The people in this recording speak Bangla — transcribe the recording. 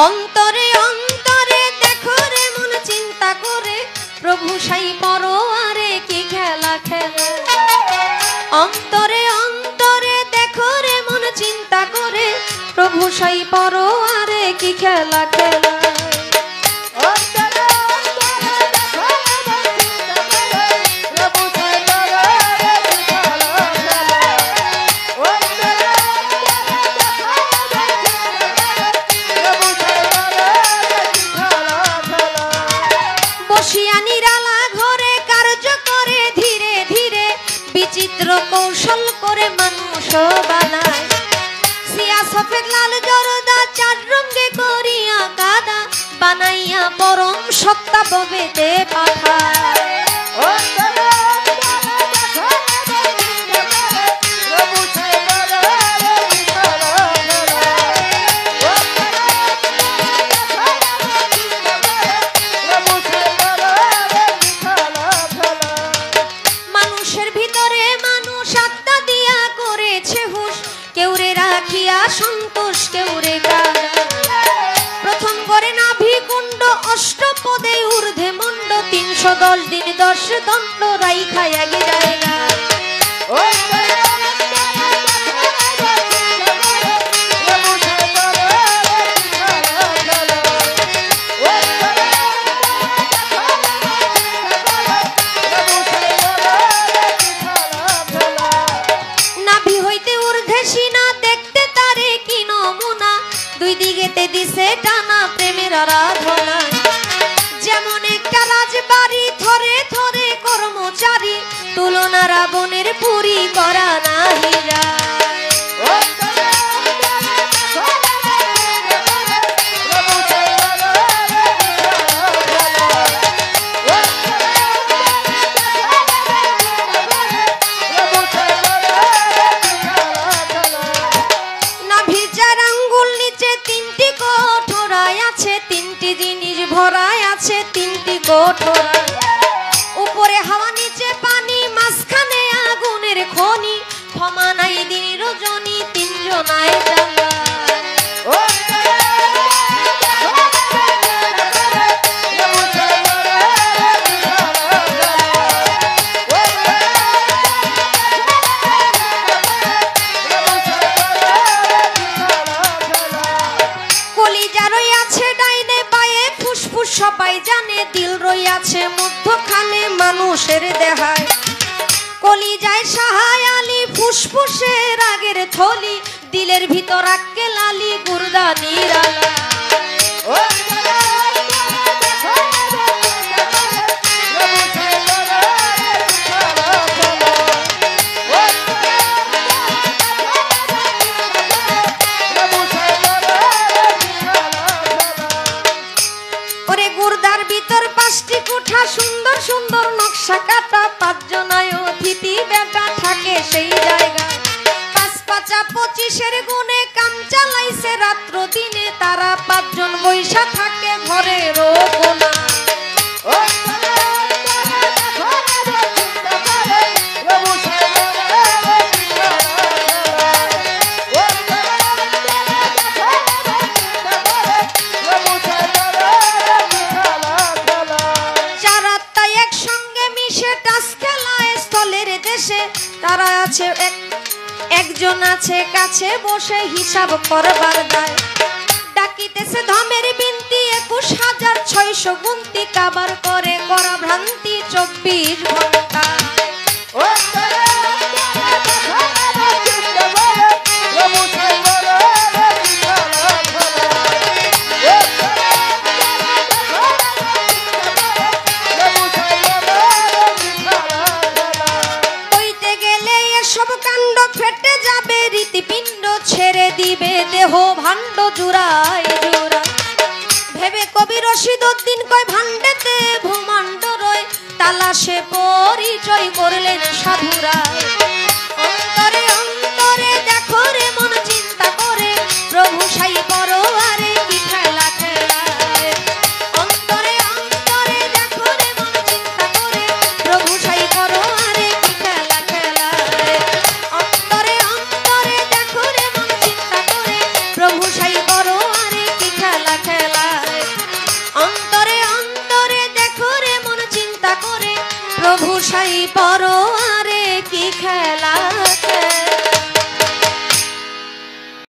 অন্তরে অন্তরে দেখো রে মন চিন্তা করে প্রভু সাই পরোয়ারে কি খেলা খেলে। অন্তরে অন্তরে দেখো রে মন চিন্তা করে প্রভু সাই পরোয়ারে কি খেলা খেলা। কৌশল করে মানুষ বানায় সিয়া সফেদ লাল জরদা চার রঙে করিয়া কাদা বানাইয়া পরম সত্তা ববেতে পাঠায়। সন্তোষ কেউরে প্রথম করে নাভি কুণ্ড অষ্টপদে ঊর্ধ্বে মন্ড 310 দিন 10 দণ্ড রাইখা আগে জায়গা। নাভি হইতে ঊর্ধ্বে সিনা দেখতে তারে কি নমুনা দুই দিকেতে দিছে টানা প্রেমের আরাধনা। যেমন একটা রাজবাড়ি থরে থরে কর্মচারী তুলনা রাবণের পুরী করা নাহি যায়। উপরে হাওয়া নিচে পানি মাঝখানে আগুনের খনি ক্ষমা নাই দিন রজনী তিনজনায় জ্বালা। কলিজা রইয়াছে ডাইনে বায়ে ফুসফুস সবাই জানে দিল রইয়াছে মধ্যখানে মানুষের দেহায়। কলিজায় সাহায় আলী ফুসফুসে রাগের থলি দিলের ভিতর আক্কে লালি গুর্দা নিরালা। গুর্দার ভিতর 5টি কোঠা সুন্দর সুন্দর নকশা কাটা 5 জনায় অতিথি বেটা থাকে সেই জায়গায়। 5 5 25 গুণে কাম চালাইছে রাত্র দিনে তারা 5 জন বৈশা থাকে ঘরের কোনা। তারা আছে একজন আছে কাছে বসে হিসাব করবার দায় ডাকিতেছে ধমের বিনতি 21600 গুনতি কাবার করে করা ভ্রান্তি 24 ঘন্টা। ছেড়ে দিবে দেহ ভাণ্ড জুড়ায় জোড়া ভেবে কবি রশিদউদ্দিন কয় ভাণ্ডেতে ভূমাণ্ড রয় তালাশে পরিচয় করলেন সাধুরা। অন্তরে অন্তরে দেখো রে মন চিন্তা করে প্রভু সাই পরোয়ারে কি খেলা খেলায়। অন্তরে অন্তরে দেখো রে মন চিন্তা করে প্রভু সাই পরোয়ারে কি খেলা খেলায়। অন্তরে অন্তরে দেখো রে মন চিন্তা করে প্রভু সাই পরোয়ারে কি খেলা খেলায়। প্রভু সাই পরোয়ারে কি খেলা